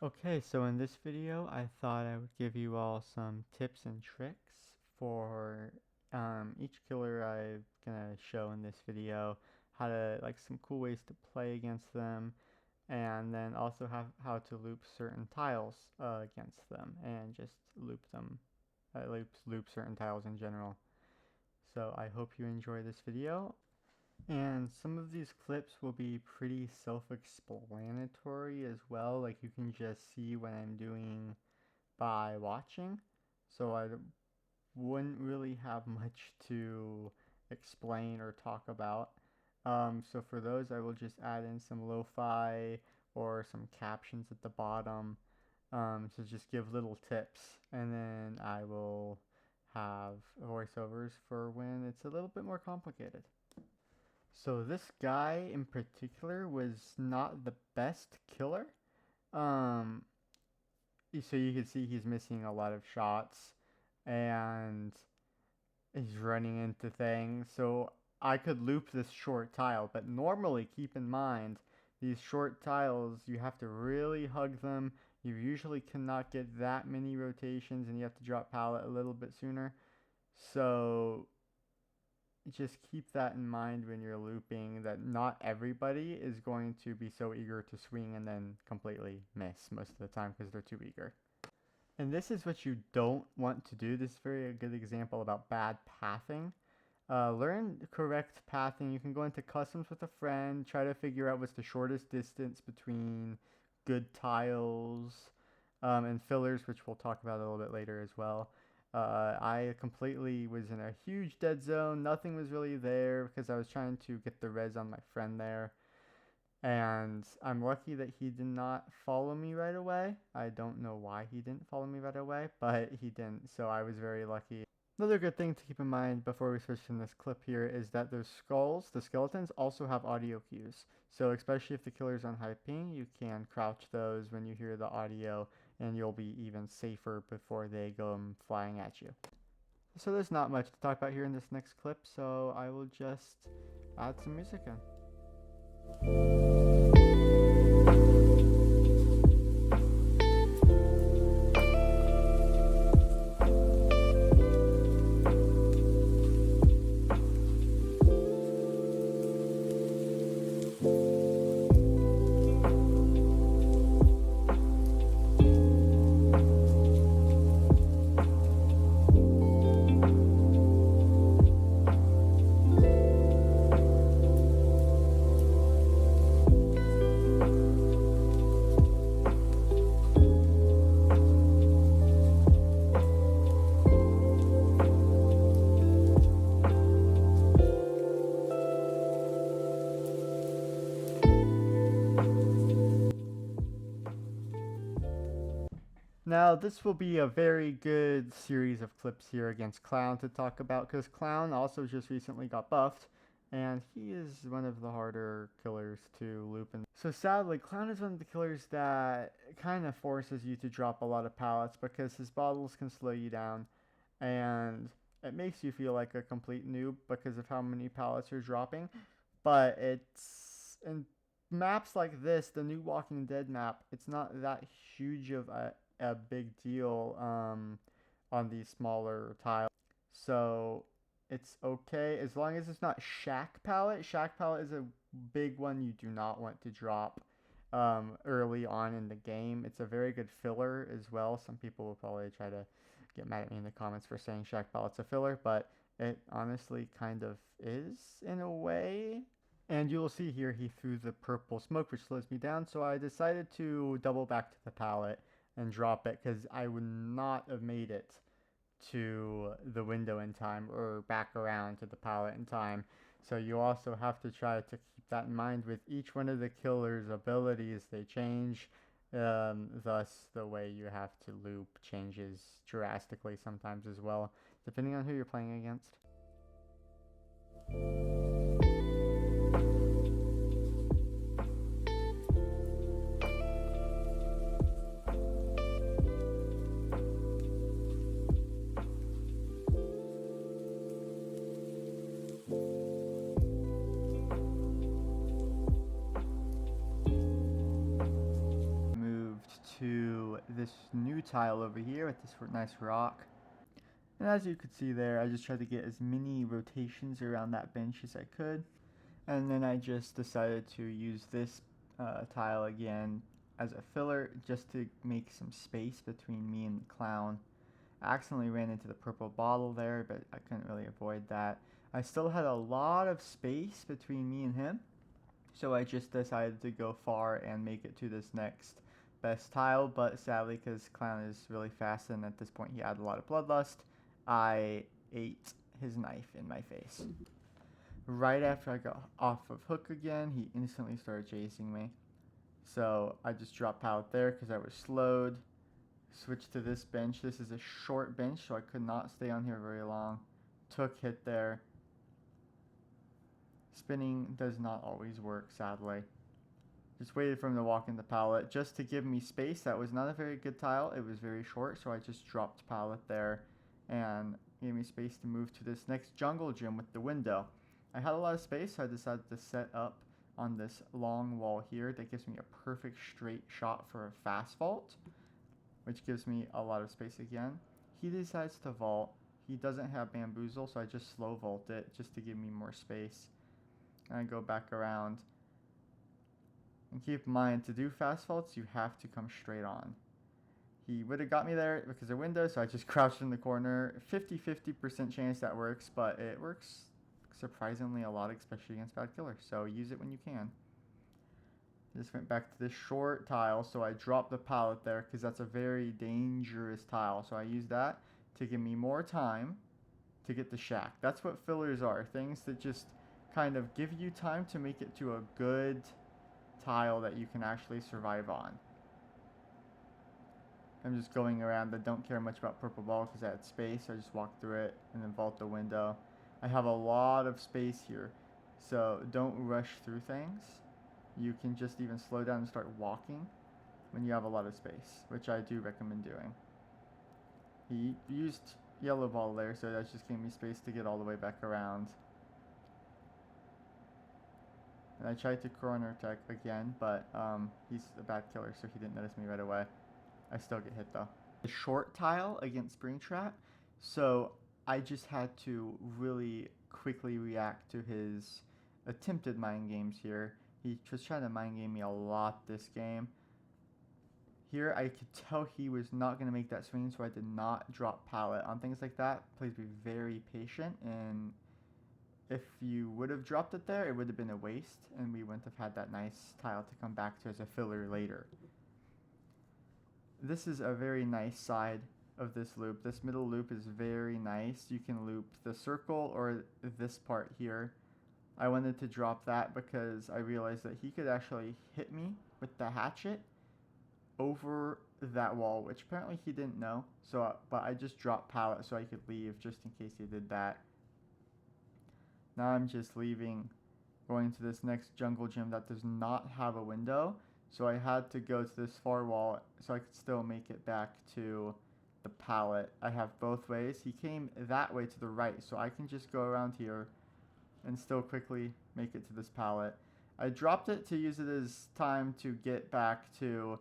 Okay, so in this video, I thought I would give you all some tips and tricks for each killer I'm gonna show in this video, how to, like, some cool ways to play against them, and then also how to loop certain tiles against them, and just loop them, loop certain tiles in general. So I hope you enjoy this video. And some of these clips will be pretty self-explanatory as well, like you can just see what I'm doing by watching, so I wouldn't really have much to explain or talk about. So for those, I will just add in some lo-fi or some captions at the bottom to just give little tips, and then I will have voiceovers for when it's a little bit more complicated. So this guy in particular was not the best killer. Um, so you can see he's missing a lot of shots, and he's running into things. So I could loop this short tile, but normally keep in mind these short tiles, you have to really hug them. You usually cannot get that many rotations, and you have to drop pallet a little bit sooner. So just keep that in mind when you're looping, that not everybody is going to be so eager to swing and then completely miss most of the time because they're too eager. And this is what you don't want to do. This is very good example about bad pathing. Learn correct pathing. You can go into customs with a friend, try to figure out what's the shortest distance between good tiles and fillers, which we'll talk about a little bit later as well. I completely was in a huge dead zone. Nothing was really there because I was trying to get the res on my friend there. And I'm lucky that he did not follow me right away. I don't know why he didn't follow me right away, but he didn't, so I was very lucky. Another good thing to keep in mind before we switch from this clip here is that those skulls, the skeletons, also have audio cues. So especially if the killer's on high ping, you can crouch those when you hear the audio, and you'll be even safer before they go flying at you. So there's not much to talk about here in this next clip, so I will just add some music in. Now, this will be a very good series of clips here against Clown to talk about, because Clown also just recently got buffed, and he is one of the harder killers to loop. And so sadly, Clown is one of the killers that kind of forces you to drop a lot of pallets because his bottles can slow you down, and it makes you feel like a complete noob because of how many pallets you're dropping. But it's in maps like this, the new Walking Dead map, it's not that huge of a big deal on these smaller tiles. So it's okay as long as it's not Shack Pallet. Shack Pallet is a big one you do not want to drop early on in the game. It's a very good filler as well. Some people will probably try to get mad at me in the comments for saying Shack Pallet's a filler, but it honestly kind of is in a way. And you will see here he threw the purple smoke, which slows me down, so I decided to double back to the pallet and drop it because I would not have made it to the window in time or back around to the pallet in time. So you also have to try to keep that in mind with each one of the killer's abilities. They change, thus the way you have to loop changes drastically sometimes as well, depending on who you're playing against. to this new tile over here with this nice rock. And as you could see there, I just tried to get as many rotations around that bench as I could. And then I just decided to use this tile again as a filler just to make some space between me and the clown. I accidentally ran into the purple bottle there, but I couldn't really avoid that. I still had a lot of space between me and him, so I just decided to go far and make it to this next best tile, but sadly, because clown is really fast and at this point he had a lot of bloodlust, I ate his knife in my face. Right after I got off of hook again, he instantly started chasing me. So I just dropped pallet there because I was slowed. Switched to this bench. This is a short bench, so I could not stay on here very long. Took hit there. Spinning does not always work, sadly. Just waited for him to walk in the pallet just to give me space. That was not a very good tile. It was very short, so I just dropped pallet there and gave me space to move to this next jungle gym with the window. I had a lot of space, so I decided to set up on this long wall here that gives me a perfect straight shot for a fast vault, which gives me a lot of space again. He decides to vault. He doesn't have bamboozle, so I just slow vault it just to give me more space. And I go back around. And keep in mind, to do fast vaults, you have to come straight on. He would have got me there because of window, so I just crouched in the corner. 50% chance that works, but it works surprisingly a lot, especially against bad killers, so use it when you can. Just went back to this short tile, so I dropped the pallet there because that's a very dangerous tile, so I used that to give me more time to get the shack. That's what fillers are, things that just kind of give you time to make it to a good tile that you can actually survive on. I'm just going around. I don't care much about purple ball because I had space, so I just walked through it and then vault the window. I have a lot of space here, so don't rush through things. You can just even slow down and start walking when you have a lot of space, which I do recommend doing. He used yellow ball there, so that just gave me space to get all the way back around. And I tried to corner attack again, but he's a bad killer, so he didn't notice me right away. I still get hit though. The short tile against Springtrap, so I just had to really quickly react to his attempted mind games here. He was trying to mind game me a lot this game. Here I could tell he was not going to make that swing, so I did not drop pallet. On things like that, please be very patient, and if you would have dropped it there, it would have been a waste, and we wouldn't have had that nice tile to come back to as a filler later. This is a very nice side of this loop. This middle loop is very nice. You can loop the circle or this part here. I wanted to drop that because I realized that he could actually hit me with the hatchet over that wall, which apparently he didn't know. So, but I just dropped pallet so I could leave just in case he did that. Now I'm just leaving, going to this next jungle gym that does not have a window. So I had to go to this far wall so I could still make it back to the pallet. I have both ways. He came that way to the right, so I can just go around here and still quickly make it to this pallet. I dropped it to use it as time to get back to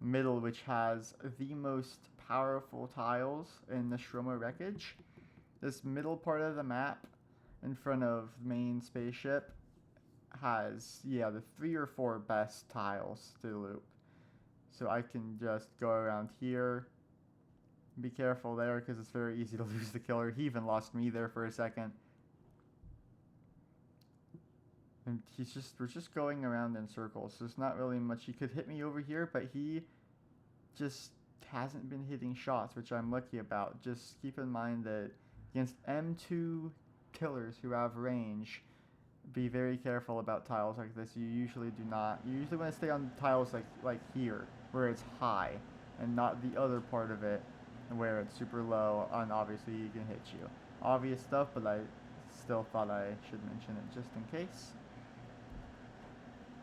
middle, which has the most powerful tiles in the Stroma wreckage. This middle part of the map in front of main spaceship has, yeah, the 3 or 4 best tiles to loop. So I can just go around here. Be careful there because it's very easy to lose the killer. He even lost me there for a second. And we're just going around in circles. There's not really much. He could hit me over here, but he just hasn't been hitting shots, which I'm lucky about. Just keep in mind that against M2 killers who have range, be very careful about tiles like this. You usually do not. You usually want to stay on tiles like here, where it's high, and not the other part of it, where it's super low, and obviously he can hit you. Obvious stuff, but I still thought I should mention it just in case.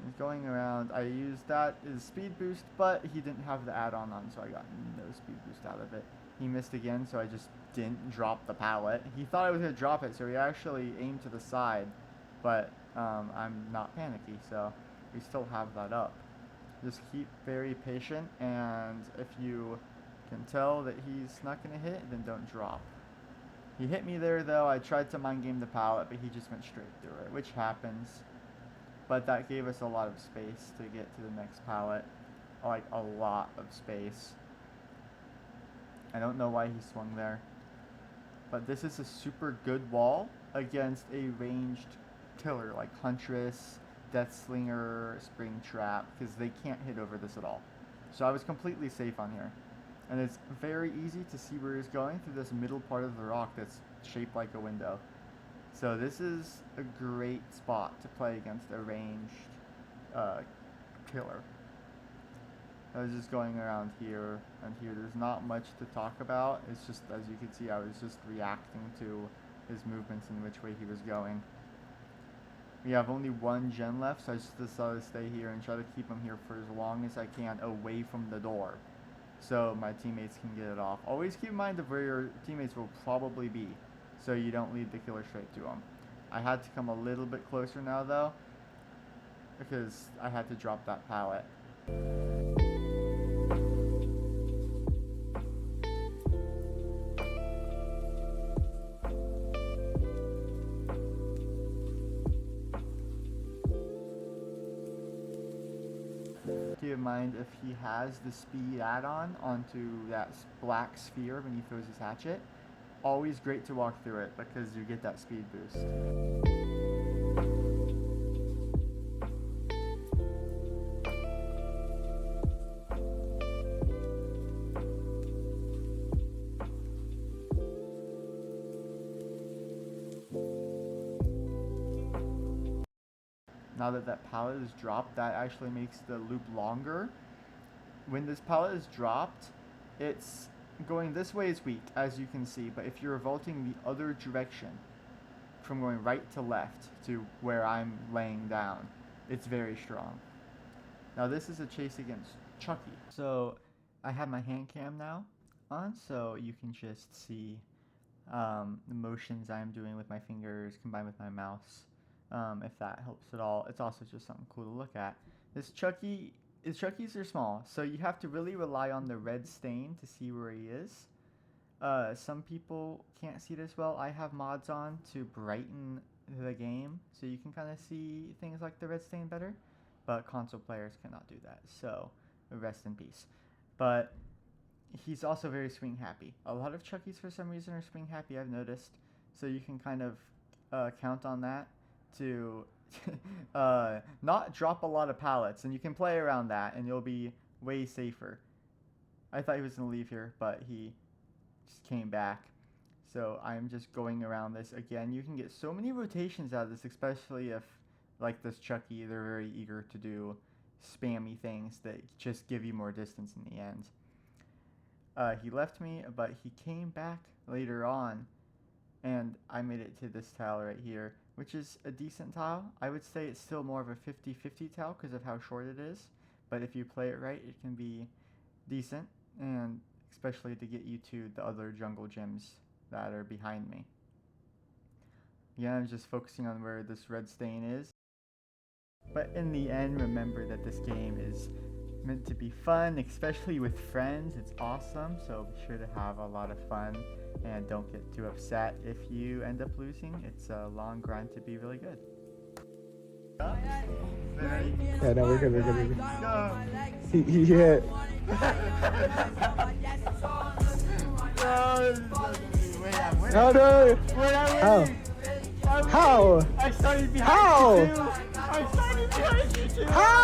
He's going around. I used that as speed boost, but he didn't have the add-on on, so I got no speed boost out of it. He missed again, so I just didn't drop the pallet. He thought I was going to drop it, so he actually aimed to the side. But I'm not panicky, so we still have that up. Just keep very patient, and if you can tell that he's not going to hit, then don't drop. He hit me there though. I tried to mind game the pallet, but he just went straight through it, which happens. But that gave us a lot of space to get to the next pallet. Like, a lot of space. I don't know why he swung there. But this is a super good wall against a ranged killer like Huntress, Deathslinger, Springtrap, because they can't hit over this at all. So I was completely safe on here. And it's very easy to see where he's going through this middle part of the rock that's shaped like a window. So this is a great spot to play against a ranged killer. I was just going around here and here. There's not much to talk about. It's just, as you can see, I was just reacting to his movements and which way he was going. We have only one gen left, so I just decided to stay here and try to keep him here for as long as I can away from the door, so my teammates can get it off. Always keep in mind of where your teammates will probably be, so you don't lead the killer straight to them. I had to come a little bit closer now though, because I had to drop that pallet. Keep in mind if he has the speed add-on onto that black sphere when he throws his hatchet, always great to walk through it because you get that speed boost. Now that that pallet is dropped, that actually makes the loop longer. When this pallet is dropped, it's going this way is weak, as you can see, but if you're revolting the other direction, from going right to left to where I'm laying down, it's very strong. Now this is a chase against Chucky. So I have my hand cam now on, so you can just see the motions I'm doing with my fingers combined with my mouse. If that helps at all. It's also just something cool to look at. Chuckies are small, so you have to really rely on the red stain to see where he is. Some people can't see this well. I have mods on to brighten the game, so you can kind of see things like the red stain better, but console players cannot do that, so rest in peace. But he's also very swing happy. A lot of Chuckies for some reason are swing happy, I've noticed, so you can kind of count on that to not drop a lot of pallets, and you can play around that and you'll be way safer. I thought he was going to leave here, but he just came back. So I'm just going around this again. You can get so many rotations out of this, especially if, like this Chucky, they're very eager to do spammy things that just give you more distance in the end. He left me, but he came back later on, and I made it to this tile right here, which is a decent tile. I would say it's still more of a 50-50 tile because of how short it is, but if you play it right, it can be decent, and especially to get you to the other jungle gyms that are behind me. Yeah, I'm just focusing on where this red stain is. But in the end, remember that this game is meant to be fun, especially with friends. It's awesome, so be sure to have a lot of fun and don't get too upset if you end up losing. It's a long grind to be really good. Yeah, no, we're good. He hit. No. How? I started behind you too. I started behind you too. How?